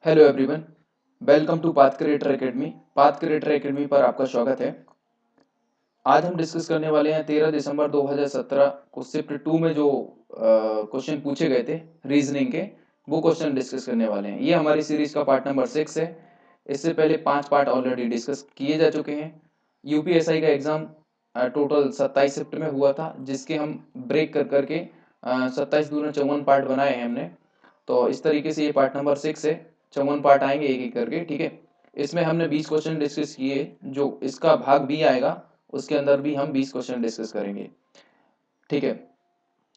Hello everyone, welcome to path creator academy. Path creator academy पर आपका स्वागत है। आज हम डिस्कस करने वाले हैं 13 दिसंबर 2017 को शिफ्ट 2 में जो क्वेश्चन पूछे गए थे रीजनिंग के, वो क्वेश्चन डिस्कस करने वाले हैं। ये हमारी सीरीज का पार्ट नंबर 6 है। इससे पहले 5 पार्ट ऑलरेडी डिस्कस किए जा चुके हैं। यूपीएसआई का एग्जाम टोटल 27 शिफ्ट में हुआ था, जिसके हम ब्रेक कर करके 27 दूना 54 पार्ट बनाए हैं हमने। तो इस तरीके से ये पार्ट नंबर 6 है। 54 पार्ट आएंगे एक एक करके, ठीक है। इसमें हमने 20 क्वेश्चन डिस्कस किए। जो इसका भाग बी आएगा उसके अंदर भी हम 20 क्वेश्चन डिस्कस करेंगे, ठीक है।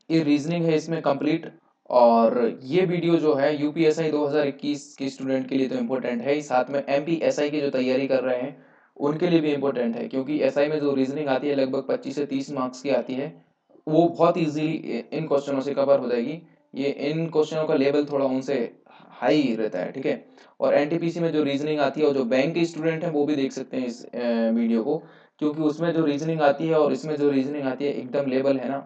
ये रीजनिंग है इसमें कंप्लीट। और ये वीडियो जो है यूपीएसआई 2021 के स्टूडेंट के लिए तो इम्पोर्टेंट है ही, साथ में एमपीएसआई की जो तैयारी कर रहे हैं उनके लिए भी इम्पोर्टेंट है, क्योंकि एसआई में जो रीजनिंग आती है लगभग 25 से 30 मार्क्स की आती है। वो बहुत इजीली इन क्वेश्चनों से कवर हो जाएगी। ये इन क्वेश्चनों का लेवल थोड़ा उनसे हाई रहता है, ठीक है। और एनटीपीसी में जो रीजनिंग आती है और जो बैंक के स्टूडेंट हैं वो भी देख सकते हैं इस वीडियो को, क्योंकि उसमें जो रीजनिंग आती है और इसमें जो रीजनिंग आती है एकदम लेवल है ना,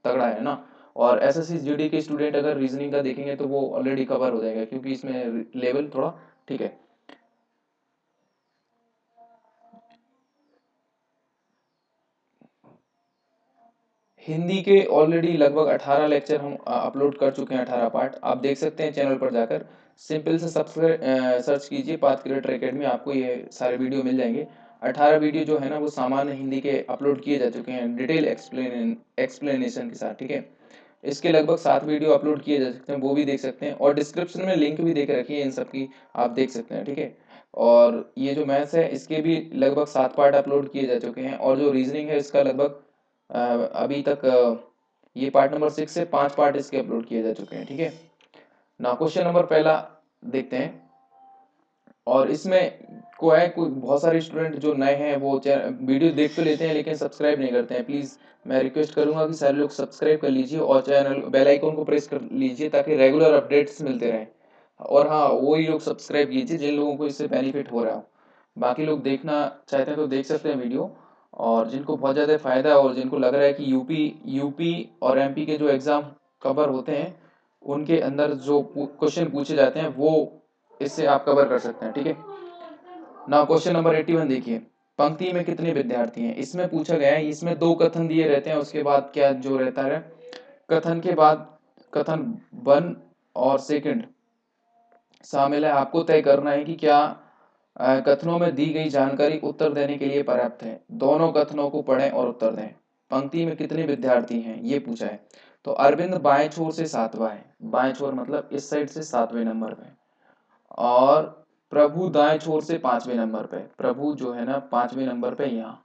तगड़ा है ना। और एसएससी जीडी के स्टूडेंट अगर रीजनिंग का देखेंगे तो वो ऑलरेडी कवर हो जाएगा, क्योंकि इसमें लेवल थोड़ा ठीक है। हिंदी के ऑलरेडी लगभग 18 लेक्चर हम अपलोड कर चुके हैं, 18 पार्ट आप देख सकते हैं चैनल पर जाकर। सिंपल से सबसे सर्च कीजिए पाथ क्रिएटर एकेडमी, आपको ये सारे वीडियो मिल जाएंगे। 18 वीडियो जो है ना वो सामान्य हिंदी के अपलोड किए जा चुके हैं डिटेल एक्सप्लेनेशन के साथ, ठीक है। इसके लगभग 7 वीडियो अपलोड किए जा सकते हैं, वो भी देख सकते हैं। और डिस्क्रिप्शन में लिंक भी दे के रखी है इन सब की, आप देख सकते हैं, ठीक है। और ये जो मैथ्स है इसके भी लगभग 7 पार्ट अपलोड किए जा चुके हैं। और जो रीजनिंग है इसका लगभग अभी तक ये पार्ट नंबर 6 से 5 पार्ट इसके अपलोड किए जा चुके हैं, ठीक है ना। क्वेश्चन नंबर पहला देखते हैं। और इसमें को है कोई बहुत सारे स्टूडेंट जो नए हैं वो वीडियो देख तो लेते हैं लेकिन सब्सक्राइब नहीं करते हैं। प्लीज़ मैं रिक्वेस्ट करूंगा कि सारे लोग सब्सक्राइब कर लीजिए और चैनल बेल आइकन को प्रेस कर लीजिए ताकि रेगुलर अपडेट्स मिलते रहें। और हाँ, वही लोग सब्सक्राइब कीजिए जिन लोगों को इससे बेनिफिट हो रहा हो। बाकी लोग देखना चाहते हैं तो देख सकते हैं वीडियो। और जिनको बहुत ज़्यादा फायदा है और जिनको लग रहा है कि यूपी यूपी और एमपी के जो एग्ज़ाम कवर होते हैं उनके अंदर जो क्वेश्चन पूछे जाते हैं वो इससे आप कवर कर सकते हैं, ठीक है ना। क्वेश्चन नंबर 81 देखिए, पंक्ति में कितने विद्यार्थी हैं। इसमें पूछा गया है, इसमें 2 कथन दिए रहते हैं, उसके बाद क्या जो रहता है कथन के बाद कथन 1 और सेकंड शामिल है। आपको तय करना है कि क्या कथनों में दी गई जानकारी उत्तर देने के लिए पर्याप्त है। दोनों कथनों को पढ़ें और उत्तर दें। पंक्ति में कितने विद्यार्थी हैं ये पूछा है। तो अरविंद बाएं छोर से 7वां है, बाएं छोर मतलब इस साइड से 7वें नंबर पे। और प्रभु दाएं छोर से 5वें नंबर पे। प्रभु जो है ना 5वें नंबर पे यहाँ,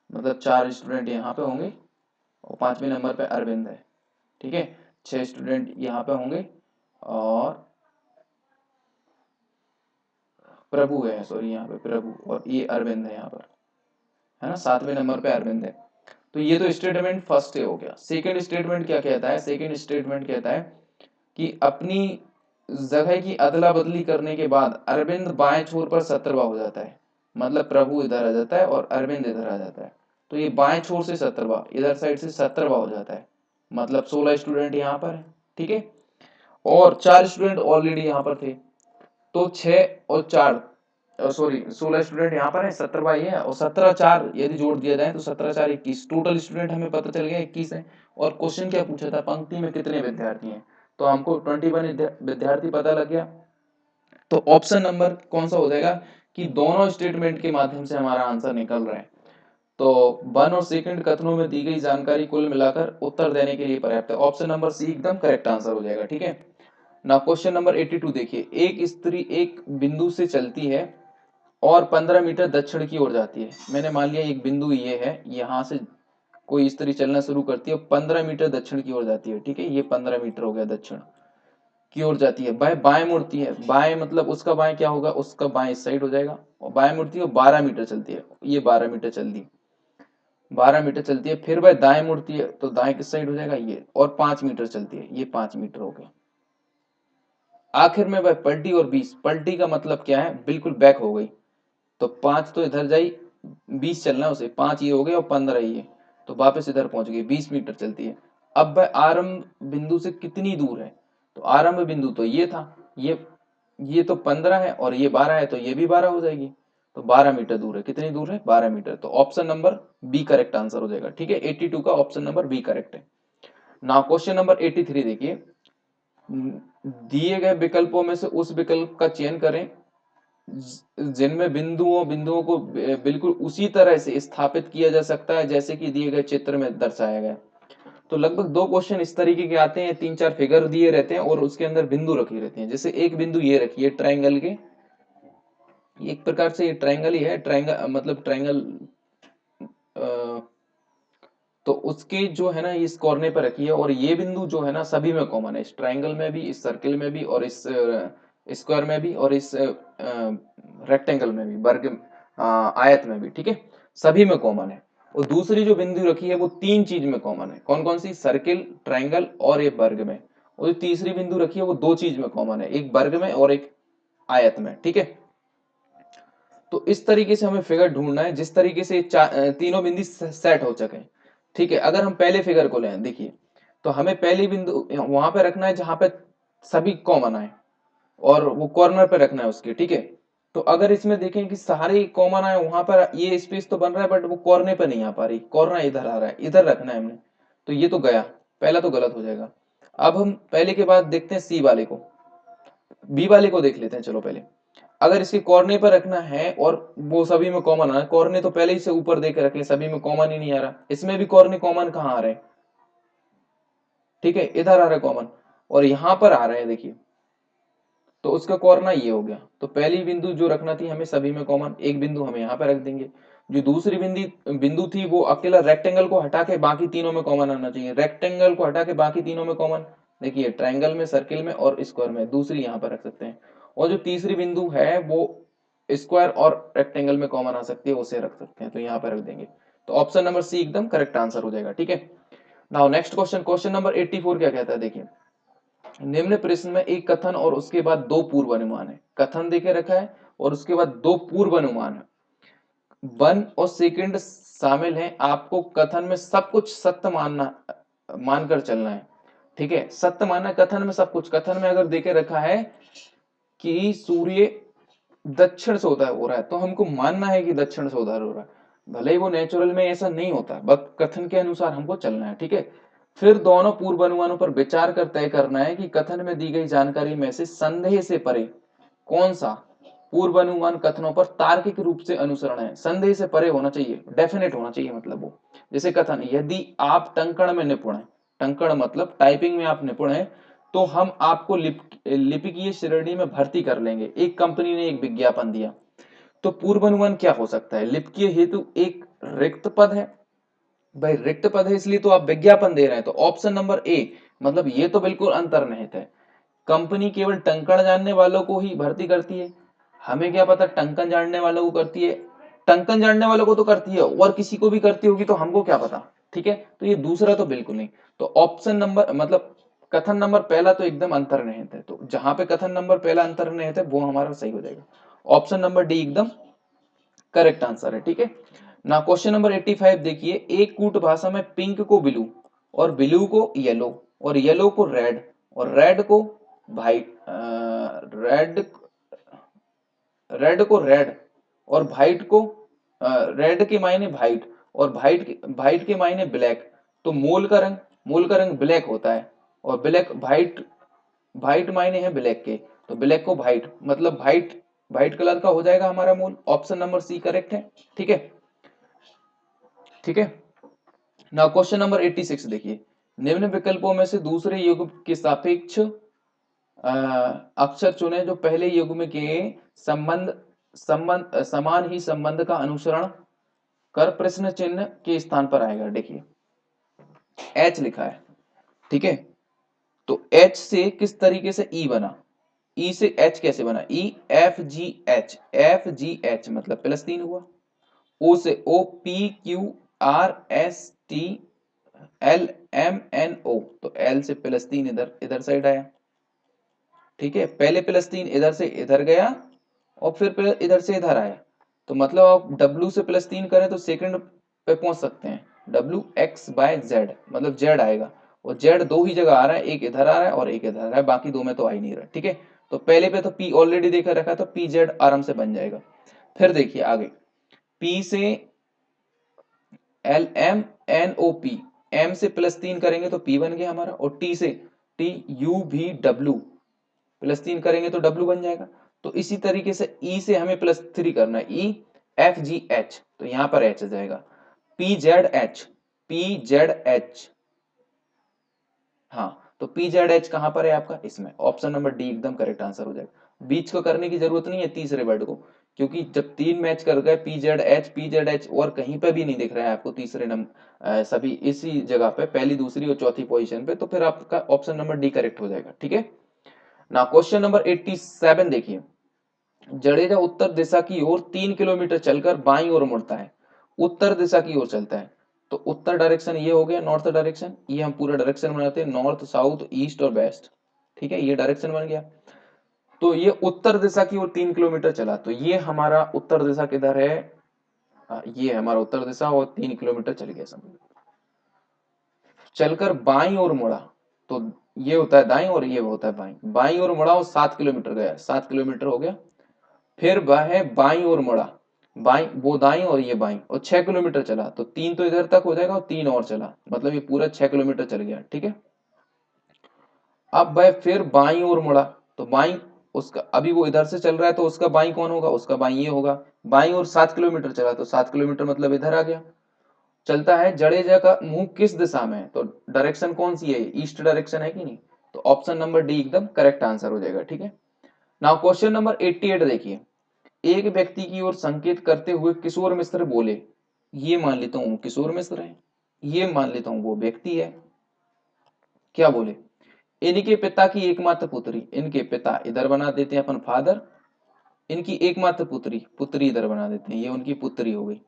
मतलब 4 स्टूडेंट यहाँ पे होंगे और 5वें नंबर पे अरविंद है, ठीक है। 6 स्टूडेंट यहाँ पे होंगे और प्रभु है, सॉरी यहाँ पे प्रभु और ये अरविंद है यहाँ पर, है ना। 7वें नंबर पे अरविंद है। तो ये तो स्टेटमेंट फर्स्ट हो गया। सेकंड स्टेटमेंट क्या कहता है। सेकंड स्टेटमेंट कहता है कि अपनी जगह की अदला बदली करने के बाद अरविंद बाएं छोर पर 17वां हो जाता है। मतलब प्रभु इधर आ जाता है और अरविंद इधर आ जाता है। तो ये बाएं छोर से 17वां, इधर साइड से 17वां हो जाता है। मतलब 16 स्टूडेंट यहाँ पर है, ठीक है। और 4 स्टूडेंट ऑलरेडी यहाँ पर थे। तो 6 और 4, सॉरी 16 स्टूडेंट यहाँ पर है, 17वां ये है और 17 4 यदि जोड़ दिया जाए तो 17 4 21, टोटल स्टूडेंट हमें पता चल गया 21 है। और क्वेश्चन क्या पूछा था, पंक्ति में कितने विद्यार्थी हैं। तो हमको 21 विद्यार्थी पता लग गया। तो ऑप्शन नंबर कौन सा हो जाएगा कि दोनों स्टेटमेंट के माध्यम से हमारा आंसर निकल रहा है। तो 1 और सेकंड कथनों में दी गई जानकारी कुल मिलाकर उत्तर देने के लिए पर्याप्त है। ऑप्शन नंबर सी एकदम करेक्ट आंसर हो जाएगा, ठीक है ना। क्वेश्चन नंबर 82 देखिए, एक स्त्री एक बिंदु से चलती है और 15 मीटर दक्षिण की ओर जाती है। मैंने मान लिया एक बिंदु ये है, यहाँ से कोई स्त्री चलना शुरू करती है, 15 मीटर दक्षिण की ओर जाती है, ठीक है। ये 15 मीटर हो गया दक्षिण की ओर जाती है। बाएं मुड़ती है, बाएं मतलब उसका बाएं क्या होगा, उसका बाएं इस साइड हो जाएगा। और बाएं मुड़ती है 12 मीटर चलती है, ये 12 मीटर चल दी, 12 मीटर चलती है। फिर वह दाएं मुड़ती है तो दाएं किस साइड हो जाएगा ये, और 5 मीटर चलती है, ये 5 मीटर हो गया। आखिर में वह पलटी और 20, पलटी का मतलब क्या है, बिल्कुल बैक हो गई। तो 5 तो इधर जाई, 20 चलना उसे, 5 ये हो गए और 15 ये, तो वापस इधर पहुंच गई, 20 मीटर चलती है। अब वह आरंभ बिंदु से कितनी दूर है। तो आरंभ बिंदु तो ये था, ये ये तो 15 है और ये 12 है, तो ये भी 12 हो जाएगी। तो 12 मीटर दूर है। कितनी दूर है? 12 मीटर। तो option number B correct answer हो जाएगा। ठीक है, 82 का ऑप्शन नंबर बी करेक्ट है। नाउ क्वेश्चन नंबर 83 देखिए, दिए गए विकल्पों में से उस विकल्प का चयन करें जिनमें बिंदुओं बिंदुओं को बिल्कुल उसी तरह से स्थापित किया जा सकता है जैसे कि दिए गए चित्र में दर्शाया गया। तो लगभग दो क्वेश्चन इस तरीके के आते हैं, तीन चार फिगर दिए रहते हैं और उसके अंदर बिंदु रखी रहती हैं। जैसे एक बिंदु ये रखिए ट्रायंगल के, एक प्रकार से ये ट्रायंगल ही है, ट्रायंगल मतलब ट्रायंगल, तो उसके जो है ना इस कोने पर रखी है और ये बिंदु जो है ना सभी में कॉमन है, इस ट्रायंगल में भी, इस सर्किल में भी और इस स्क्वायर में भी और इस रेक्टेंगल में भी, वर्ग आयत में भी। ठीक है, सभी में कॉमन है। और दूसरी जो बिंदु रखी है वो तीन चीज में कॉमन है। कौन कौन सी? सर्किल, ट्रायंगल और एक वर्ग में। और जो तीसरी बिंदु रखी है वो दो चीज में कॉमन है, एक वर्ग में और एक आयत में। ठीक है, तो इस तरीके से हमें फिगर ढूंढना है जिस तरीके से तीनों बिंदु सेट हो सके। ठीक है, अगर हम पहले फिगर को लें, देखिए, तो हमें पहली बिंदु वहां पे रखना है जहां पे सभी कॉमन आए और वो कॉर्नर पे रखना है उसके। ठीक है, तो अगर इसमें देखें कि सारे कॉमन आए, वहां पर ये स्पेस तो बन रहा है बट वो कॉर्नर पे नहीं आ पा रही, कॉर्नर इधर आ रहा है, इधर रखना है हमने, तो ये तो गया, पहला तो गलत हो जाएगा। अब हम पहले के बाद देखते हैं सी वाले को, बी वाले को देख लेते हैं। चलो पहले, अगर इसके कॉर्नर पर रखना है और वो सभी में कॉमन आ रहा है, कॉर्नर तो पहले ही से ऊपर देके रखे, सभी में कॉमन ही नहीं आ रहा, इसमें भी कॉर्नर कॉमन कहाँ आ रहे हैं? ठीक है, इधर आ रहा है कॉमन और यहां पर आ रहे हैं, देखिए, तो उसका कॉर्नर ये हो गया। तो पहली बिंदु जो रखना थी हमें सभी में कॉमन, एक बिंदु हमें यहाँ पे रख देंगे। जो दूसरी बिंदु बिंदु थी वो अकेला रेक्टेंगल को हटा के बाकी तीनों में कॉमन आना चाहिए, रेक्टेंगल को हटा के बाकी तीनों में कॉमन, देखिए ट्रायंगल में, सर्किल में और स्क्वायर में, दूसरी यहाँ पर रख सकते हैं। और जो तीसरी बिंदु है वो स्क्वायर और रेक्टेंगल में कॉमन आ सकती है, उसे रख सकते हैं, तो यहाँ पर रख देंगे। तो ऑप्शन नंबर सी एकदम करेक्ट आंसर हो जाएगा। ठीक है, now next question, question number 84 क्या कहता है, देखिए, निम्न प्रश्न में एक कथन और उसके बाद दो पूर्व अनुमान है। कथन देके रखा है और उसके बाद दो पूर्व अनुमान है, 1 और 2 शामिल हैं। आपको कथन में सब कुछ सत्य मानकर चलना है। ठीक है, सत्य मानना कथन में सब कुछ। कथन में अगर देके रखा है कि सूर्य दक्षिण से उदय हो रहा है तो हमको मानना है कि दक्षिण से उदय हो रहा है, भले ही वो नेचुरल में ऐसा नहीं होता, बस कथन के अनुसार हमको चलना है। ठीक है, फिर दोनों पूर्व अनुमानों पर विचार कर तय करना है कि कथन में दी गई जानकारी में से संदेह से परे कौन सा पूर्व अनुमान कथनों पर तार्किक रूप से अनुसरण है। संदेह से परे होना चाहिए, डेफिनेट होना चाहिए, मतलब वो, जैसे कथन, यदि आप टंकण में निपुण है, टंकण मतलब टाइपिंग में आप निपुण है, तो हम आपको लिपिकीय श्रेणी में भर्ती कर लेंगे। एक कंपनी ने एक विज्ञापन दिया, तो पूर्व अनुमान क्या हो सकता है? लिपिकीय हेतु एक रिक्त पद है, भाई रिक्त पद है इसलिए तो आप विज्ञापन दे रहे हैं, तो ऑप्शन नंबर ए, मतलब ये तो बिल्कुल अंतर्निहित है। कंपनी केवल टंकण जानने वालों को ही भर्ती करती है, हमें क्या पता टंकन जानने वालों को करती है, टंकन जानने वालों को तो करती है और किसी को भी करती होगी तो हमको क्या पता। ठीक है, तो ये दूसरा तो बिल्कुल नहीं। तो ऑप्शन नंबर मतलब कथन नंबर पहला तो एकदम अंतर्निहित है, तो जहां पे कथन नंबर पहला अंतर्निहित है वो हमारा सही हो जाएगा। ऑप्शन नंबर डी एकदम करेक्ट आंसर है। ठीक है, ना क्वेश्चन नंबर 85 देखिए, एक कूट भाषा में पिंक को ब्लू और ब्लू को येलो और येलो को रेड और रेड को वाइट, रेड को रेड और वाइट को, रेड के मायने वाइट और वाइट के मायने ब्लैक, तो मूल का रंग ब्लैक होता है और ब्लैक वाइट, वाइट मायने है ब्लैक के, तो ब्लैक को वाइट मतलब वाइट, वाइट कलर का हो जाएगा हमारा मूल। ऑप्शन नंबर सी करेक्ट है। ठीक है, ठीक है, नाउ क्वेश्चन नंबर 86 देखिए, निम्न विकल्पों में से दूसरे युग के सापेक्ष अक्षर चुने जो पहले युग्म के संबंध संबंध समान ही संबंध का अनुसरण कर प्रश्न चिन्ह के स्थान पर आएगा। देखिए एच लिखा है, ठीक है, तो एच से किस तरीके से ई बना, ई से एच कैसे बना, ई एफ जी एच मतलब +3 हुआ, ओ से O P Q R S T L M N O, तो एल से +3 इधर इधर साइड आया। ठीक है, पहले +3 इधर से इधर गया और फिर इधर से इधर आया, तो मतलब आप W से +3 करें तो सेकंड पे पहुंच सकते हैं, WX/Z मतलब Z आएगा और Z दो ही जगह आ रहा है, एक इधर आ रहा है और एक इधर आ रहा है, बाकी दो में तो आ ही नहीं रहा। ठीक है, तो पहले पे तो P ऑलरेडी देखा रखा है, तो PZ आराम से बन जाएगा। फिर देखिए आगे, P से LMNOP, M से +3 करेंगे तो P बन गया हमारा, और T से TUVW +3 करेंगे तो W बन जाएगा। तो इसी तरीके से E से हमें +3 करना है, EFGH, तो यहां पर H आ जाएगा। PZH, हाँ, तो PZH कहां पर है आपका, इसमें। ऑप्शन नंबर डी एकदम करेक्ट आंसर हो जाएगा। बीच को करने की जरूरत नहीं है तीसरे वर्ड को, क्योंकि जब 3 मैच कर गए PZH और कहीं पे भी नहीं दिख रहा है आपको तीसरे नंबर, सभी इसी जगह पे, पहली दूसरी और चौथी पोजीशन पे, तो फिर आपका ऑप्शन नंबर डी करेक्ट हो जाएगा। ठीक है ना। क्वेश्चन नंबर 87 देखिए, जडेजा उत्तर दिशा की ओर 3 किलोमीटर चलकर बाईं ओर मुड़ता है। उत्तर दिशा की ओर चलता है, तो उत्तर डायरेक्शन ये हो गया, नॉर्थ डायरेक्शन, ये हम पूरा डायरेक्शन बनाते हैं, नॉर्थ साउथ ईस्ट और वेस्ट। ठीक है, ये डायरेक्शन बन गया। तो ये उत्तर दिशा की ओर 3 किलोमीटर चला, तो ये हमारा उत्तर दिशा किधर है, ये हमारा उत्तर दिशा, और 3 किलोमीटर चल गया समझ। चलकर बाईं ओर मुड़ा, तो ये होता है दाईं और ये होता है बाईं, बाईं ओर मुड़ा और 7 किलोमीटर गया, 7 किलोमीटर हो गया। फिर वह बाईं ओर मुड़ा, बाईं, वो दाईं और ये बाईं, और 6 किलोमीटर चला, तो 3 तो इधर तक हो जाएगा और 3 और चला, मतलब ये पूरा 6 किलोमीटर चल गया। ठीक है, अब वह फिर बाईं ओर मुड़ा, तो बाईं, उसका अभी वो इधर से चल रहा है, तो उसका बाईं कौन होगा, उसका बाईं ये होगा। बाईं ओर 7 किलोमीटर चला, तो 7 किलोमीटर मतलब इधर आ गया। चलता है, जडेजा का मुंह किस दिशा में है, तो डायरेक्शन कौन सी है, ईस्ट डायरेक्शन है कि नहीं, तो ऑप्शन नंबर डी एकदम करेक्ट आंसर हो जाएगा। ठीक है, नाउ क्वेश्चन नंबर 88 देखिए, एक व्यक्ति की ओर संकेत करते हुए किशोर मिश्र बोले, ये मान लेता हूं किशोर मिश्र है, ये मान लेता हूं वो व्यक्ति है। क्या बोले, इनके पिता की एकमात्र पुत्री, इनके पिता इधर बना देते हैं अपन फादर, इनकी एकमात्र पुत्री, पुत्री इधर बना देते हैं, ये उनकी पुत्री हो गई,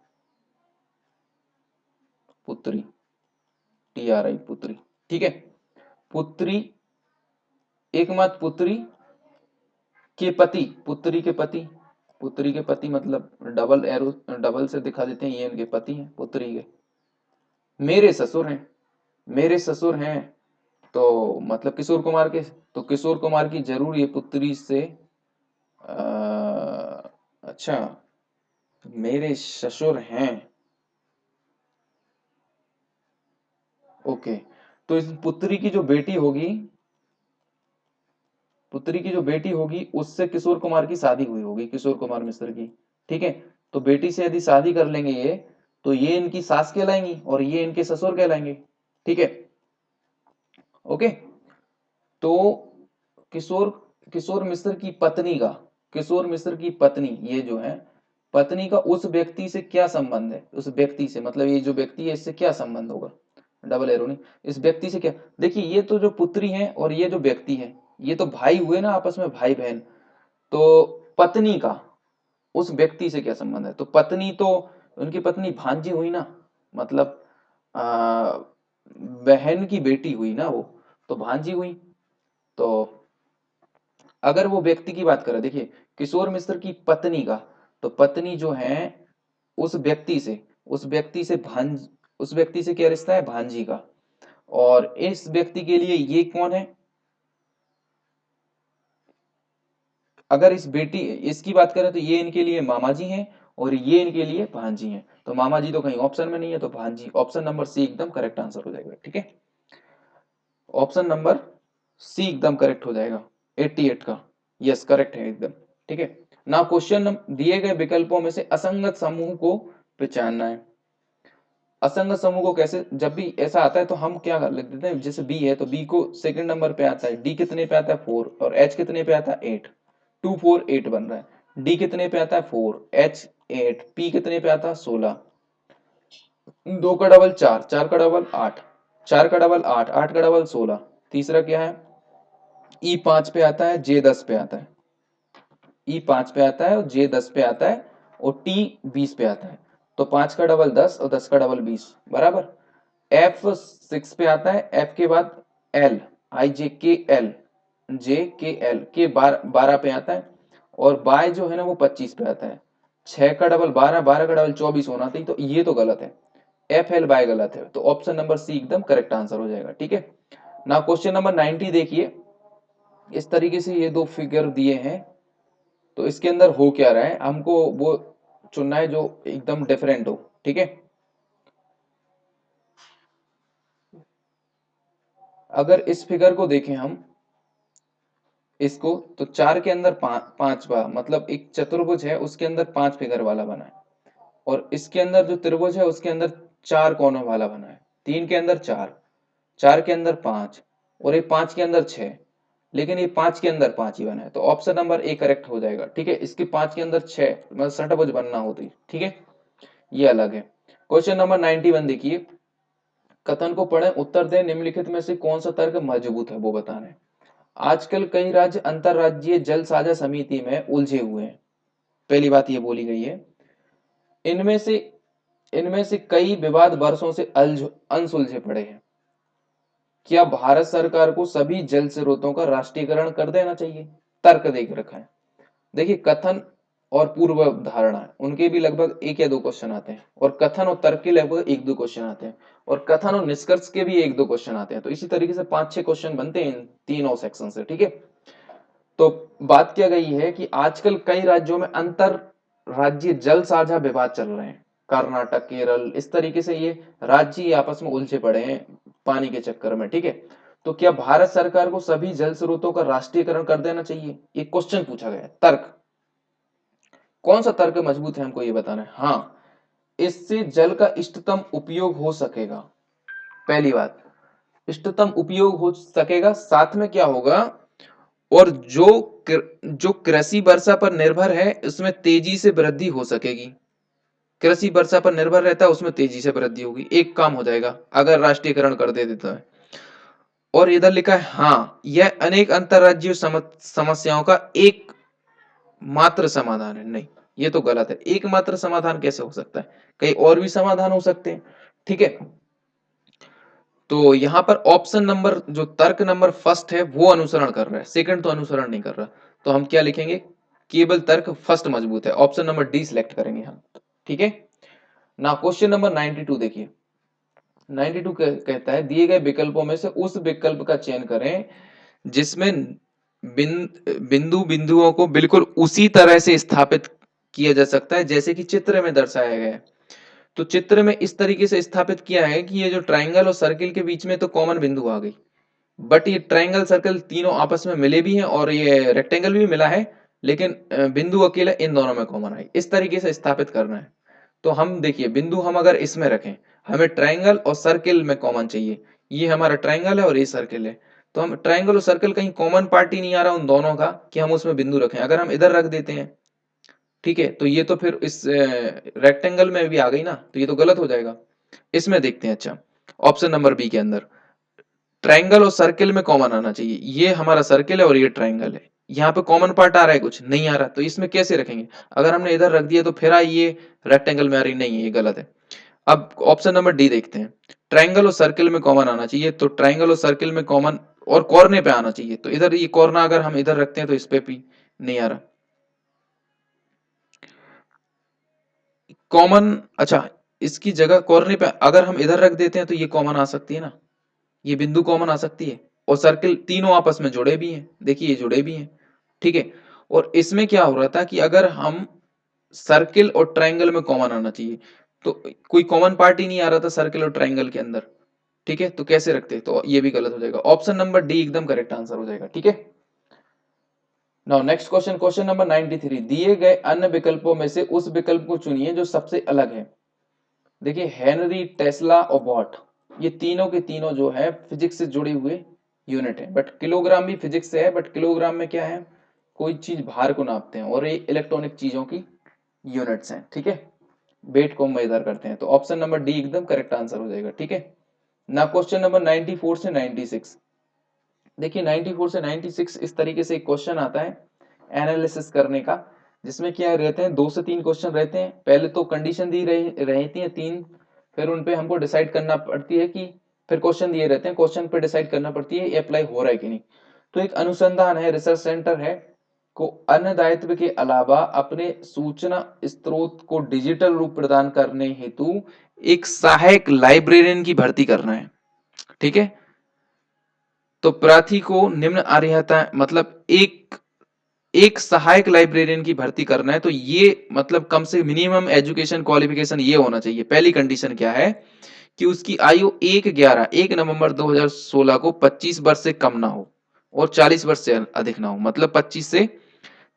पुत्री, TRI पुत्री। ठीक है, पुत्री, एकमात्र पुत्री के पति, पुत्री के पति, पुत्री के पति मतलब डबल एरो, डबल से दिखा देते हैं, ये इनके पति हैं पुत्री के। मेरे ससुर हैं, मेरे ससुर हैं, तो मतलब किशोर कुमार के, तो किशोर कुमार की जरूर ये पुत्री से, अच्छा, मेरे ससुर हैं, ओके, तो इस पुत्री की जो बेटी होगी, पुत्री की जो बेटी होगी उससे किशोर कुमार की शादी हुई होगी, किशोर कुमार मिश्र की। ठीक है, तो बेटी से यदि शादी कर लेंगे ये, तो ये इनकी सास कहलाएंगी और ये इनके ससुर कहलाएंगे। ठीक है, ओके। तो किशोर, किशोर मिश्र की पत्नी का, किशोर मिश्र की पत्नी ये जो है, पत्नी का उस व्यक्ति से क्या संबंध है, उस व्यक्ति से मतलब ये जो व्यक्ति है इससे क्या संबंध होगा, डबल एरो नहीं, इस व्यक्ति से क्या, देखिए ये तो जो पुत्री है और ये जो व्यक्ति है, ये तो भाई हुए ना आपस में, भाई बहन। तो पत्नी का उस व्यक्ति से क्या संबंध है, तो पत्नी तो उनकी पत्नी भांजी हुई ना, मतलब आ, बहन की बेटी हुई ना वो, तो भांजी हुई। तो अगर वो व्यक्ति की बात करें, देखिए किशोर मिश्र की पत्नी का, तो पत्नी जो है उस व्यक्ति से, उस व्यक्ति से भांज, उस व्यक्ति से क्या रिश्ता है, भांजी का। और इस व्यक्ति के लिए ये कौन है, अगर इस बेटी इसकी बात करें तो ये इनके लिए मामा जी हैं और ये इनके लिए भांजी हैं, तो मामा जी तो कहीं ऑप्शन में नहीं है, तो भांजी, ऑप्शन नंबर सी एकदम करेक्ट आंसर हो जाएगा। ठीक है, ऑप्शन नंबर सी एकदम करेक्ट हो जाएगा 88 का, यस करेक्ट है एकदम। ठीक है, ना क्वेश्चन दिए गए विकल्पों में से असंगत समूह को पहचानना है। असंगत समूह को कैसे, जब भी ऐसा आता है तो हम क्या कर लेते हैं, जैसे बी है तो बी को सेकंड नंबर पे आता है, डी कितने पे आता है 4, और एच कितने पे आता है 8, 2 4 8 बन रहा है। डी कितने पे आता है 4, एच 8, पी कितने पे आता है 16, 2 का डबल 4, 4 का डबल 8, 4 का डबल 8, 8 का डबल 16, तीसरा क्या है, ई 5 पे आता है, जे 10 पे आता है, ई 5 पे आता है और जे 10 पे आता है, और टी 20 पे आता है, तो 5 का डबल 10 और 10 का डबल 20 बराबर। एफ 6 पे आता है, एफ के बाद एल, आई जे के एल, जे के 12 पे आता है, और बाय जो है ना वो 25 पे आता है। 6 का डबल 12, 12 का डबल 24 होना चाहिए, तो ये तो गलत है, एफ एल बाय गलत है, तो ऑप्शन नंबर सी एकदम करेक्ट आंसर हो जाएगा। ठीक है ना, क्वेश्चन नंबर 90 देखिए, इस तरीके से ये दो फिगर दिए हैं, तो इसके अंदर हो क्या रहा है हमको वो चुनना है जो एकदम डिफरेंट हो, ठीक है। अगर इस फिगर को देखें हम इसको, तो 4 के अंदर 5 बार, मतलब एक चतुर्भुज है उसके अंदर 5 फिगर वाला बना है, और इसके अंदर जो त्रिभुज है उसके अंदर 4 कोनों वाला बना है। 3 के अंदर 4, 4 के अंदर 5, और एक 5 के अंदर 6, लेकिन ये 5 के अंदर 5 ही बना है, तो ऑप्शन नंबर ए करेक्ट हो जाएगा, ठीक है। इसके 5 के अंदर 6 मतलब षटभुज बनना होती, ठीक है, ये अलग है। क्वेश्चन नंबर 91 देखिए, कथन को पढ़ें, उत्तर दें, निम्नलिखित में से कौन सा तर्क मजबूत है वो बताना है। आजकल कई राज्य अंतरराज्यीय जल साझा समिति में उलझे हुए हैं, पहली बात ये बोली गई है। इनमें से इनमें से कई विवाद वर्षों से अनसुलझे पड़े हैं। क्या भारत सरकार को सभी जल स्रोतों का राष्ट्रीयकरण कर देना चाहिए? तर्क देख रखा है। देखिए, कथन और पूर्व धारणा उनके भी लगभग एक या दो क्वेश्चन आते हैं, और कथन और तर्क के लगभग एक दो क्वेश्चन आते हैं, और कथन और निष्कर्ष के भी एक दो क्वेश्चन आते हैं। तो इसी तरीके से 5-6 क्वेश्चन बनते हैं इन तीनों सेक्शन से, ठीक है। तो बात क्या गई है कि आजकल कई राज्यों में अंतर राज्य जल साझा विवाद चल रहे हैं, कर्नाटक, केरल, इस तरीके से ये राज्य आपस में उलझे पड़े हैं पानी के चक्कर में, ठीक है। तो क्या भारत सरकार को सभी जल स्रोतों का राष्ट्रीयकरण कर देना चाहिए, ये क्वेश्चन पूछा गया है। तर्क, कौन सा तर्क मजबूत है हमको ये बताना है। हाँ, इससे जल का इष्टतम उपयोग हो सकेगा, पहली बात, इष्टतम उपयोग हो सकेगा, साथ में क्या होगा, और जो कृषि वर्षा पर निर्भर है उसमें तेजी से वृद्धि हो सकेगी। कृषि वर्षा पर निर्भर रहता है उसमें तेजी से वृद्धि होगी, एक काम हो जाएगा अगर राष्ट्रीयकरण कर दे देता है। और इधर लिखा है, हाँ, यह अनेक अंतरराज्यीय समस्याओं का एक मात्र समाधान है। नहीं, ये तो गलत है। एकमात्र समाधान कैसे हो सकता है, कई और भी समाधान हो सकते हैं, ठीक है। तो यहां पर ऑप्शन नंबर जो तर्क नंबर फर्स्ट है वो अनुसरण कर रहा है, सेकंड तो अनुसरण नहीं कर रहा। तो हम क्या लिखेंगे, केवल तर्क फर्स्ट मजबूत है, ऑप्शन नंबर डी सिलेक्ट करेंगे हम, ठीक है ना। क्वेश्चन नंबर 92 देखिए, 92 कहता है, दिए गए विकल्पों में से उस विकल्प का चयन करें जिसमें बिंदु बिंदुओं को बिल्कुल उसी तरह से स्थापित किया जा सकता है जैसे कि चित्र में दर्शाया गया है। तो चित्र में इस तरीके से स्थापित किया है कि ये जो ट्रायंगल और सर्किल के बीच में तो कॉमन बिंदु आ गई, बट ये ट्रायंगल सर्कल तीनों आपस में मिले भी हैं और ये रेक्टेंगल भी मिला है, लेकिन बिंदु अकेला इन दोनों में कॉमन आई, इस तरीके से स्थापित करना है। तो हम देखिए, बिंदु हम अगर इसमें रखें, हमें ट्रायंगल और सर्किल में कॉमन चाहिए, ये हमारा ट्रायंगल है और ये सर्किल है, तो हम ट्रायंगल और सर्कल कहीं कॉमन पार्टी नहीं आ रहा उन दोनों का कि हम उसमें बिंदु रखें। अगर हम इधर रख देते हैं, ठीक है, तो ये तो फिर इस रेक्टेंगल में भी आ गई ना, तो ये तो गलत हो जाएगा। इसमें देखते हैं, अच्छा, ऑप्शन नंबर बी के अंदर ट्रायंगल और सर्किल में कॉमन आना चाहिए, ये हमारा सर्किल है और ये ट्रायंगल है, यहाँ पे कॉमन पार्ट आ रहा है, कुछ नहीं आ रहा, तो इसमें कैसे रखेंगे। अगर हमने इधर रख दिया तो फिर ये रेक्टेंगल में आ रही, नहीं, ये गलत है। अब ऑप्शन नंबर डी देखते हैं, ट्रायंगल और सर्किल में कॉमन आना चाहिए, तो ट्रायंगल और सर्किल में कॉमन और कॉर्नर पे आना चाहिए, तो इधर ये कॉर्नर अगर हम इधर रखते हैं तो इस पे भी नहीं आ रहा कॉमन। अच्छा, इसकी जगह कॉर्नर पे अगर हम इधर रख देते हैं तो ये कॉमन आ सकती है ना, ये बिंदु कॉमन आ सकती है, और सर्किल तीनों आपस में जुड़े भी हैं, देखिए ये जुड़े भी हैं, ठीक है। और इसमें क्या हो रहा था कि अगर हम सर्किल और ट्रायंगल में कॉमन आना चाहिए, तो कोई कॉमन पार्ट ही नहीं आ रहा था सर्किल और ट्रायंगल के अंदर, ठीक है, तो कैसे रखते, तो ये भी गलत हो जाएगा, ऑप्शन नंबर डी एकदम करेक्ट आंसर हो जाएगा, ठीक है। Now next question, question number 93, दिए गए अन्य विकल्पों में से उस विकल्प को चुनिए जो सबसे अलग है। देखिए, हेनरी, टेस्ला और वॉट, ये तीनों के तीनों जो है फिजिक्स से जुड़े हुए यूनिट है, बट किलोग्राम भी फिजिक्स से है, बट किलोग्राम में क्या है, कोई चीज भार को नापते हैं, और ये इलेक्ट्रॉनिक चीजों की यूनिट्स हैं, ठीक है, वेट को मेजर करते हैं, तो ऑप्शन नंबर डी एकदम करेक्ट आंसर हो जाएगा, ठीक है ना। क्वेश्चन नंबर 94 से 96, देखिए 94 से 96 इस तरीके से एक क्वेश्चन आता है एनालिसिस करने का, जिसमें क्या रहते हैं, 2 से 3 क्वेश्चन रहते हैं। पहले तो कंडीशन दी रहती है 3, फिर उन पे हमको डिसाइड करना पड़ती है कि, फिर क्वेश्चन दिए रहते हैं, क्वेश्चन पे डिसाइड करना पड़ती है ये अप्लाई हो रहा है कि नहीं। तो एक अनुसंधान है, रिसर्च सेंटर है, को अन्य दायित्व के अलावा अपने सूचना स्रोत को डिजिटल रूप प्रदान करने हेतु एक सहायक लाइब्रेरियन की भर्ती करना है, ठीक है। तो प्रार्थी को निम्न अर्हता मतलब एक सहायक लाइब्रेरियन की भर्ती करना है, तो ये मतलब कम से मिनिमम एजुकेशन क्वालिफिकेशन ये होना चाहिए। पहली कंडीशन क्या है कि उसकी आयु 1 नवंबर 2016 को 25 वर्ष से कम ना हो और 40 वर्ष से अधिक ना हो। मतलब 25 से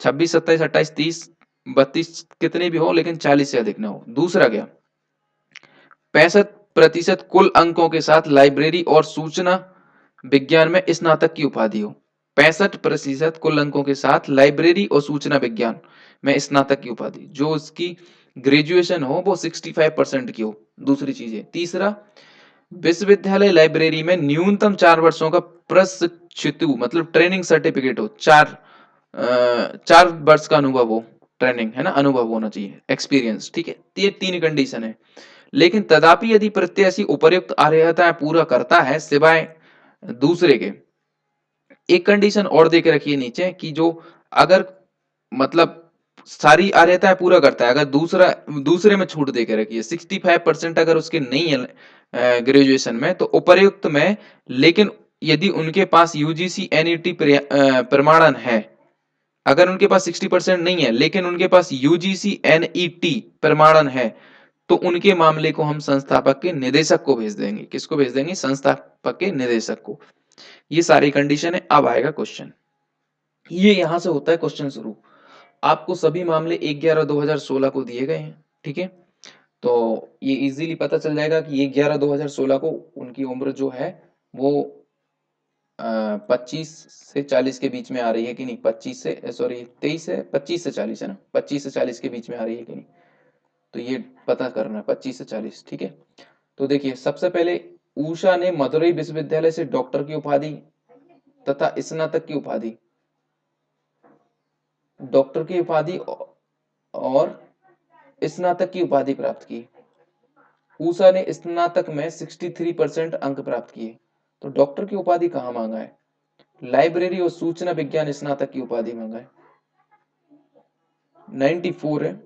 26, 27, 28, 30, 32 कितने भी हो, लेकिन 40 से अधिक ना हो। दूसरा क्या, 65% कुल अंकों के साथ लाइब्रेरी और सूचना विज्ञान में स्नातक की उपाधि हो। 65% कुल अंकों के साथ लाइब्रेरी और सूचना विज्ञान में स्नातक की उपाधि, जो उसकी ग्रेजुएशन हो वो 65% की हो। दूसरी चीज है। तीसरा, विश्वविद्यालय लाइब्रेरी में न्यूनतम 4 वर्षों का प्रशिक्षु मतलब ट्रेनिंग सर्टिफिकेट हो। 4 वर्ष का अनुभव हो, ट्रेनिंग है ना, अनुभव होना चाहिए, एक्सपीरियंस। ठीक है, ये 3 कंडीशन है। लेकिन तथापि यदि प्रत्याशी उपर्युक्त अर्हताएं पूरा करता है सिवाय दूसरे के, एक कंडीशन और दे के रखिए नीचे कि जो अगर मतलब सारी अर्हताएं पूरा करता है, अगर दूसरे में छूट दे के रखिए, 65% अगर उसके नहीं है ग्रेजुएशन में तो उपर्युक्त में, लेकिन यदि उनके पास यूजीसी एनईटी प्रमाणन है, अगर उनके पास 60% नहीं है लेकिन उनके पास यूजीसी एनईटी प्रमाणन है, तो उनके मामले को हम संस्थापक के निदेशक को भेज देंगे। किसको भेज देंगे? संस्थापक के निदेशक को। ये सारी कंडीशन है। अब आएगा क्वेश्चन, ये यहां से होता है क्वेश्चन शुरू। आपको सभी मामले 1/11/2016 को दिए गए हैं, ठीक है, तो ये इजीली पता चल जाएगा कि 1/11/2016 को उनकी उम्र जो है वो 25 से 40 के बीच में आ रही है कि नहीं, 25 से सॉरी 23 से 25 से 40 है ना, 25 से 40 के बीच में आ रही है कि नहीं, तो ये पता करना है 25 से 40। ठीक है, तो देखिए सबसे पहले उषा ने मदुरई विश्वविद्यालय से डॉक्टर की उपाधि तथा स्नातक की उपाधि, डॉक्टर की उपाधि और स्नातक की उपाधि प्राप्त की। उषा ने स्नातक में 63% अंक प्राप्त किए। तो डॉक्टर की उपाधि कहाँ मांगा है? लाइब्रेरी और सूचना विज्ञान स्नातक की उपाधि मांगा है। 94 है।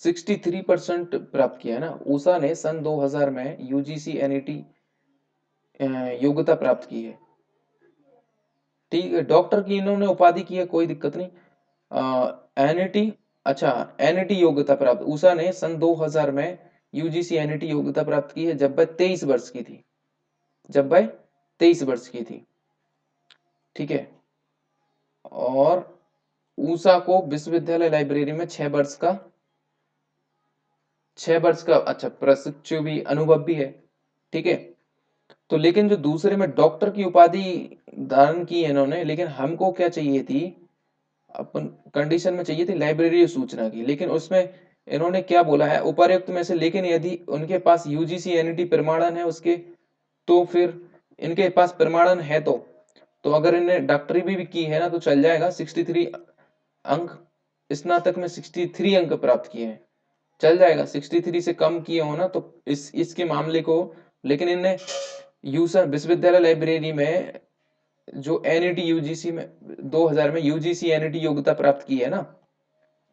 सिक्सटी थ्री परसेंट प्राप्त किया है ना। उषा ने सन 2000 में यूजीसी एनईटी योग्यता प्राप्त की है। ठीक है, डॉक्टर की इन्होंने उपाधि की है, कोई दिक्कत नहीं। एनईटी, अच्छा एनईटी योग्यता प्राप्त, उषा ने सन 2000 में यूजीसी एनईटी योग्यता प्राप्त की है जब वह 23 वर्ष की थी, जब वह 23 वर्ष की थी। ठीक है, और उषा को विश्वविद्यालय लाइब्रेरी में 6 वर्ष का अच्छा प्रशिक्षु भी अनुभव भी है। ठीक है, तो लेकिन जो दूसरे में डॉक्टर की उपाधि धारण की है इन्होंने, लेकिन हमको क्या चाहिए थी, अपन कंडीशन में चाहिए थी लाइब्रेरी सूचना की, लेकिन उसमें इन्होंने क्या बोला है, उपर्युक्त में से, लेकिन यदि उनके पास यूजीसी एनईटी प्रमाणन है उसके, तो फिर इनके पास प्रमाणन है तो अगर इन्हें डॉक्टरी भी की है ना तो चल जाएगा। 63 अंक, स्नातक में 63 अंक प्राप्त किए हैं, चल जाएगा। 63 से कम किए हो ना तो इसके मामले को, लेकिन इनने यूसर विश्वविद्यालय लाइब्रेरी में जो एनईटी यूजीसी में 2000 में यूजीसी एनईटी योग्यता प्राप्त की है ना,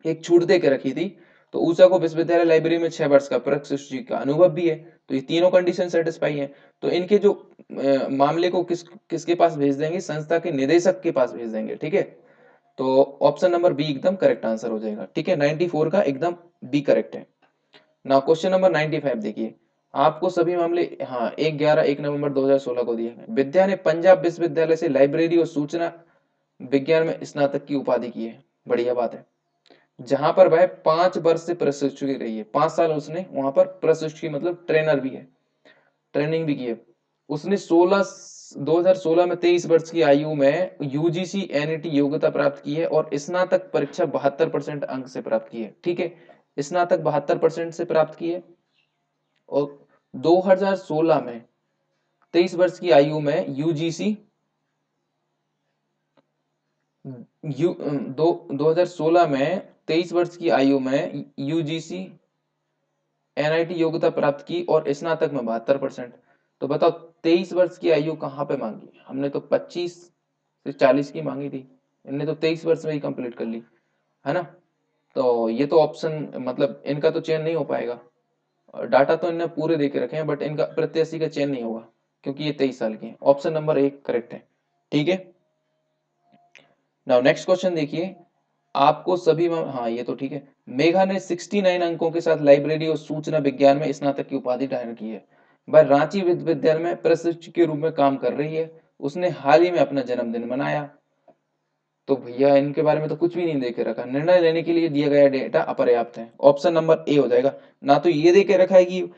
एक छूट दे के रखी थी, तो ऊषा को विश्वविद्यालय लाइब्रेरी में 6 वर्ष का प्रशिक्षु का अनुभव भी है, तो ये तीनों कंडीशन सेटिस्फाई है। तो इनके जो मामले को किसके पास भेज देंगे? संस्था के निदेशक के पास भेज देंगे। ठीक है, तो ऑप्शन नंबर बी एकदम करेक्ट आंसर हो जाएगा। ठीक है, 94 का एकदम बी करेक्ट है। नाउ क्वेश्चन नंबर 95 देखिए, आपको सभी मामले हाँ 1 नवंबर 2016 को दिए गए। विद्या ने पंजाब विश्वविद्यालय से लाइब्रेरी और सूचना विज्ञान में स्नातक की उपाधि की है, बढ़िया बात है, जहां पर वह 5 वर्ष से प्रशिक्षु रही है। 5 साल उसने वहां पर प्रशिक्षु मतलब ट्रेनर भी है, ट्रेनिंग भी की है। उसने 2016 में 23 वर्ष की आयु में यूजीसी एनईटी योग्यता प्राप्त की है और स्नातक परीक्षा 72% अंक से प्राप्त की है। ठीक है, स्नातक 72% से प्राप्त की है, और 2016 में 23 वर्ष की आयु में यूजीसी यू दो 2016 में 23 वर्ष की आयु में यूजीसी एनआईटी योग्यता प्राप्त की और स्नातक में 72%। तो बताओ 23 वर्ष की आयु कहाँ पे मांगी? हमने तो 25 से 40 की मांगी थी, इनने तो 23 वर्ष में ही कंप्लीट कर ली। है ना। तो ये तो ऑप्शन मतलब इनका तो चयन नहीं हो पाएगा। डाटा तो इन्होंने पूरे दे के रखे हैं बट इनका प्रत्याशी का चयन नहीं होगा क्योंकि ये 23 साल के हैं। ऑप्शन नंबर 1 करेक्ट है। ठीक है, नाउ नेक्स्ट क्वेश्चन देखिए। आपको सभी हाँ ये तो ठीक है। मेघा ने 69 अंकों के साथ लाइब्रेरी और सूचना विज्ञान में स्नातक की उपाधि धारण की है। वह रांची विश्वविद्यालय में प्रशिक्षक के रूप में काम कर रही है। उसने हाल ही में अपना जन्मदिन मनाया। तो भैया इनके बारे में तो कुछ भी नहीं दे के रखा। निर्णय लेने के लिए दिया गया डेटा अपर्याप्त है। ऑप्शन नंबर ए हो जाएगा। ना तो ये दे के रखा है कि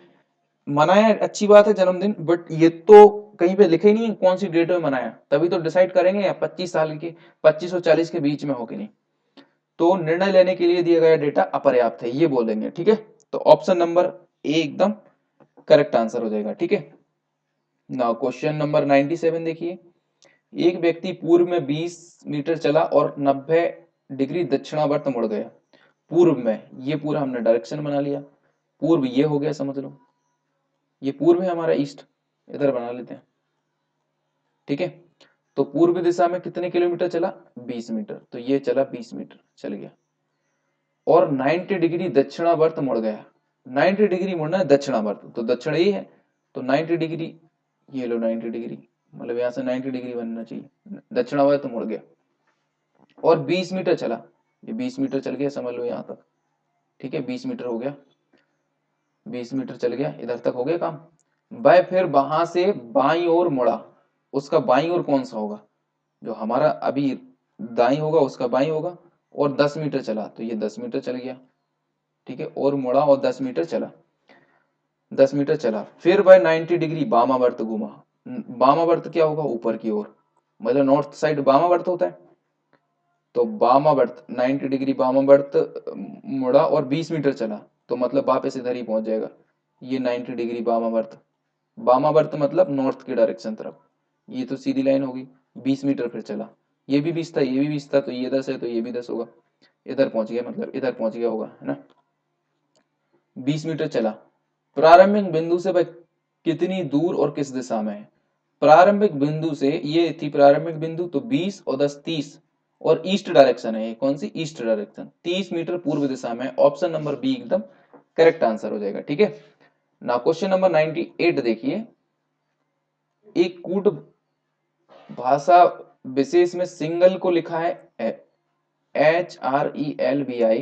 मनाया, अच्छी बात है जन्मदिन, बट ये तो कहीं पे लिखे ही नहीं है कौन सी डेट में मनाया। तभी तो डिसाइड करेंगे या 25 साल के 25 और 40 के बीच में हो कि नहीं। तो निर्णय लेने के लिए दिया गया डेटा अपर्याप्त है ये बोलेंगे। ठीक है, तो ऑप्शन नंबर ए एकदम करेक्ट आंसर हो जाएगा। ठीक है, नाउ क्वेश्चन नंबर 97 देखिए। एक व्यक्ति पूर्व में 20 मीटर चला और 90 डिग्री दक्षिणावर्त मुड़ गया। पूर्व में, ये पूरा हमने डायरेक्शन बना लिया। पूर्व ये हो गया समझ लो, ये पूर्व है हमारा ईस्ट, इधर बना लेते हैं। ठीक है, तो पूर्व दिशा में कितने किलोमीटर चला, 20 मीटर, तो ये चला 20 मीटर चल गया। और 90 डिग्री दक्षिणावर्त मुड़ गया। 90 डिग्री मुड़ना है दक्षिणावर्त, तो दक्षिण ये है, तो 90 डिग्री, ये लो 90 डिग्री, मतलब यहाँ से 90 डिग्री बनना चाहिए, दक्षिणावर्त मुड़ गया। और 20 मीटर चला, ये 20 मीटर चल गया समझ लो यहाँ तक। ठीक है, 20 मीटर हो गया, 20 मीटर चल गया, इधर तक हो गया काम। वह फिर वहां से बाईं ओर मुड़ा। उसका बाईं ओर कौन सा होगा, जो हमारा अभी दाईं होगा उसका बाईं होगा। और 10 मीटर चला, तो ये 10 मीटर चल गया। ठीक है, और मुड़ा और 10 मीटर चला, 10 मीटर चला। फिर वह 90 डिग्री वामावर्त घूमा। वामावर्त क्या होगा, ऊपर की ओर, मतलब नॉर्थ साइड वामावर्त होता है। तो वामावर्त 90 डिग्री वामावर्त मुड़ा और 20 मीटर चला, तो मतलब वापस इधर ही पहुंच जाएगा। ये 90 डिग्री वामावर्त, वामावर्त मतलब नॉर्थ की डायरेक्शन तरफ। ये तो सीधी लाइन होगी। 20 मीटर फिर चला, ये भी 20 था, ये भी 20 था, तो ये 10 है, तो ये भी 10 होगा। इधर पहुंच गया, मतलब इधर पहुंच गया होगा, है ना। 20 मीटर चला। प्रारंभिक बिंदु से वह कितनी दूर और किस दिशा में है। प्रारंभिक बिंदु से, ये थी प्रारंभिक बिंदु, तो 20 और 10 30, और ईस्ट डायरेक्शन है, कौन सी, ईस्ट डायरेक्शन, 30 मीटर पूर्व दिशा में। ऑप्शन नंबर बी एकदम करेक्ट आंसर हो जाएगा। ठीक है, ना क्वेश्चन नंबर 98 देखिए। एक कूट भाषा विशेष में सिंगल को लिखा है HRELVI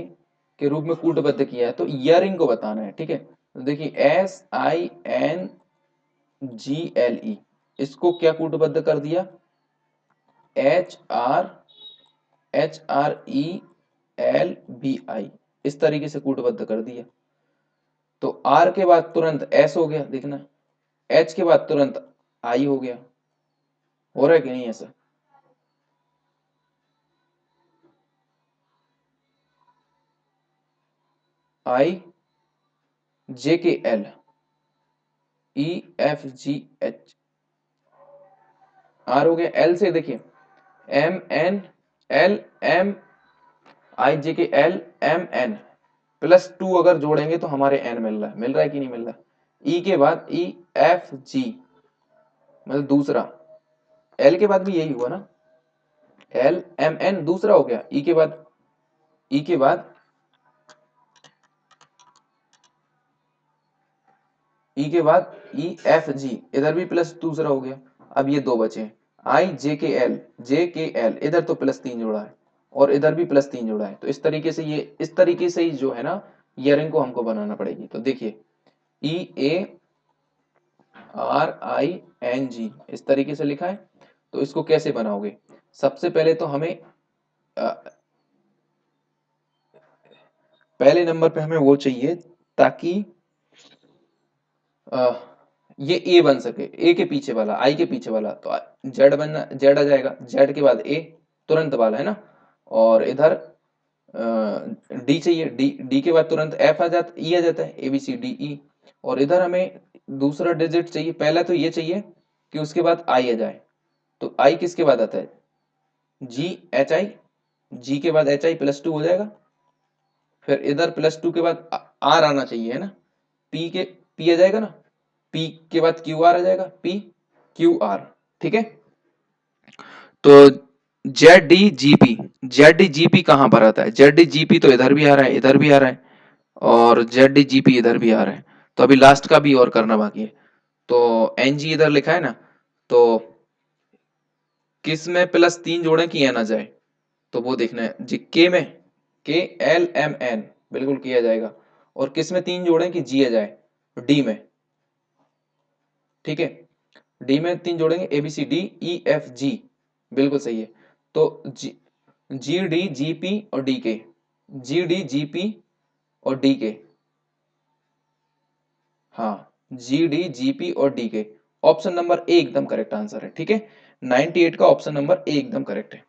के रूप में कूटबद्ध किया है, तो ईयरिंग को बताना है। ठीक है, तो देखिए SINGLE, इसको क्या कूटबद्ध कर दिया, HRELVI, इस तरीके से कूटबद्ध कर दिया। तो R के बाद तुरंत S हो गया, देखना, H के बाद तुरंत I हो गया। हो रहा है कि नहीं ऐसा, IJKLEFGH, R हो गया। L से देखिए MNLMIJKLMN +2 अगर जोड़ेंगे तो हमारे N मिल रहा है कि नहीं मिल रहा। E के बाद EFG, मतलब दूसरा, L के बाद भी यही हुआ ना, LMN दूसरा हो गया। E के बाद, E के बाद, E के बाद EFG, इधर भी प्लस दूसरा हो गया। अब ये दो बचे, JKL इधर तो +3 जोड़ा है, और इधर भी +3 जोड़ा है। तो इस तरीके से, ये इस तरीके से ही जो है ना ईयरिंग को हमको बनाना पड़ेगी। तो देखिए EARING इस तरीके से लिखा है। तो इसको कैसे बनाओगे, सबसे पहले तो हमें पहले नंबर पे हमें वो चाहिए ताकि ये ए बन सके, ए के पीछे वाला, आई के पीछे वाला, तो जेड बनना, जेड आ जाएगा, जेड के बाद ए तुरंत वाला, है ना। और इधर डी चाहिए, डी के बाद तुरंत एफ आ जाता, ई आ जाता है, A B C D E. और इधर हमें दूसरा डिजिट चाहिए, पहला तो ये चाहिए कि उसके बाद आई आ जाए। तो आई किसके बाद आता है, GHI, जी के बाद HI +2 हो जाएगा। फिर इधर +2 के बाद आर आना चाहिए, है ना, पी के, पी आ जाएगा ना, पी के बाद क्यू आर आ जाएगा, PQR। ठीक है, तो ZDGP, ZDGP कहाँ पर आता है? ZDGP तो इधर भी आ रहा है, इधर भी आ रहा है, और ZDGP इधर भी आ रहा है। तो अभी लास्ट का भी और करना बाकी है। तो NG इधर लिखा है ना, तो किस में +3 जोड़ें कि n आ जाए, तो वो देखना है जी। के में KLMN बिल्कुल किया जाएगा, और किस में 3 जोड़ें कि G आ जाए, D में, ठीक है। डी में 3 जोड़ेंगे, ABCDEFG, बिल्कुल सही है। तो GD GP और DK, GD GP और DK, हाँ, GD GP और DK, ऑप्शन नंबर ए एकदम करेक्ट आंसर है, ठीक है। 98 का ऑप्शन नंबर ए एकदम करेक्ट है।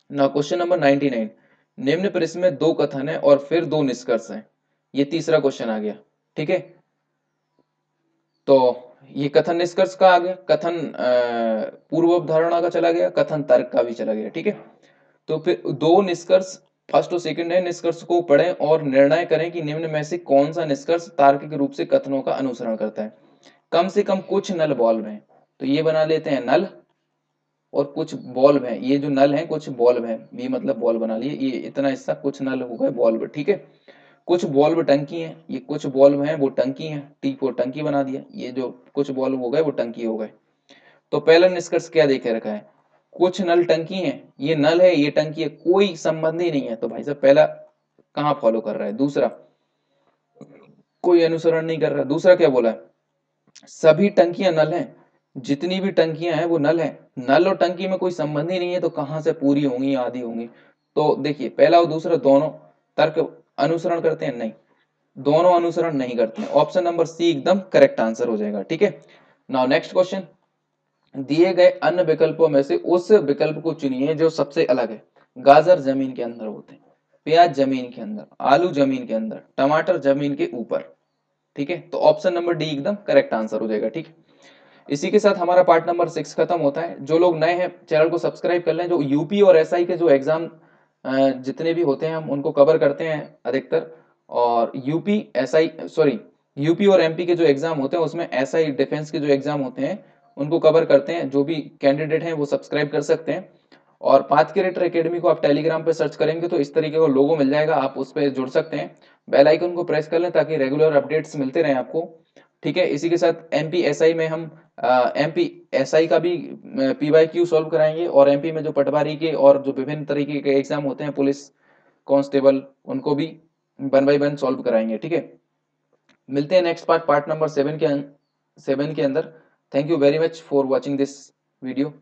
ना क्वेश्चन नंबर 99, निम्न प्रश्न में 2 कथन है और फिर 2 निष्कर्ष हैं। ये तीसरा क्वेश्चन आ गया, ठीक है। तो ये कथन निष्कर्ष का आ गया, कथन पूर्व अवधारणा का चला गया, कथन तर्क का भी चला गया, ठीक है। तो फिर 2 निष्कर्ष, फर्स्ट और सेकंड है, निष्कर्ष को पढ़ें और निर्णय करें कि निम्न में से कौन सा निष्कर्ष तार्किक रूप से कथनों का अनुसरण करता है। कम से कम कुछ नल बॉल्ब हैं, तो ये बना लेते हैं नल, और कुछ बॉल्ब हैं, ये जो नल हैं कुछ बॉल्ब हैं, ये मतलब बॉल्ब बना लिए, ये इतना हिस्सा कुछ नल हो गए बॉल्ब, ठीक है। कुछ बॉल्ब टंकी हैं, ये कुछ बॉल्ब हैं वो टंकी हैं, T4 टंकी बना दिया, ये जो कुछ बॉल्ब हो गए वो टंकी हो गए। तो पहला निष्कर्ष क्या देखे रखा है, कुछ नल टंकी हैं, ये नल है ये टंकी है, कोई संबंध ही नहीं है। तो भाई साहब पहला कहाँ फॉलो कर रहा है, दूसरा कोई अनुसरण नहीं कर रहा। दूसरा क्या बोला है, सभी टंकियां नल हैं, जितनी भी टंकियां हैं वो नल हैं, नल और टंकी में कोई संबंध ही नहीं है, तो कहां से पूरी होंगी आधी होंगी। तो देखिए पहला और दूसरा दोनों तर्क अनुसरण करते हैं, नहीं, दोनों अनुसरण नहीं करते हैं। ऑप्शन नंबर सी एकदम करेक्ट आंसर हो जाएगा, ठीक है। नाउ नेक्स्ट क्वेश्चन, दिए गए अन्य विकल्पों में से उस विकल्प को चुनिए जो सबसे अलग है। गाजर जमीन के अंदर होते हैं, प्याज जमीन के अंदर, आलू जमीन के अंदर, टमाटर जमीन के ऊपर, ठीक है। तो ऑप्शन नंबर डी एकदम करेक्ट आंसर हो जाएगा, ठीक है। इसी के साथ हमारा पार्ट नंबर 6 खत्म होता है। जो लोग नए हैं चैनल को सब्सक्राइब कर लें। जो यूपी और एसआई के जो एग्जाम जितने भी होते हैं हम उनको कवर करते हैं अधिकतर, और यूपी एसआई सॉरी यूपी और एमपी के जो एग्जाम होते हैं उसमें एसआई डिफेंस के जो एग्जाम होते हैं उनको कवर करते हैं। जो भी कैंडिडेट हैं वो सब्सक्राइब कर सकते हैं। और पाथ क्रिएटर एकेडमी को आप टेलीग्राम पे सर्च करेंगे तो इस तरीके का लोगो मिल जाएगा, आप उस पर जुड़ सकते हैं। बेल आइकन को प्रेस कर लें ताकि रेगुलर अपडेट्स मिलते रहें आपको, ठीक है। इसी के साथ एमपी एसआई में हम एमपी एसआई का भी PYQ सॉल्व कराएंगे, और एमपी में जो पटवारी के और जो विभिन्न तरीके के एग्जाम होते हैं पुलिस कांस्टेबल, उनको भी 1 बाय 1 सॉल्व कराएंगे, ठीक है। मिलते हैं नेक्स्ट पार्ट नंबर 7 के अंदर। Thank you very much for watching this video.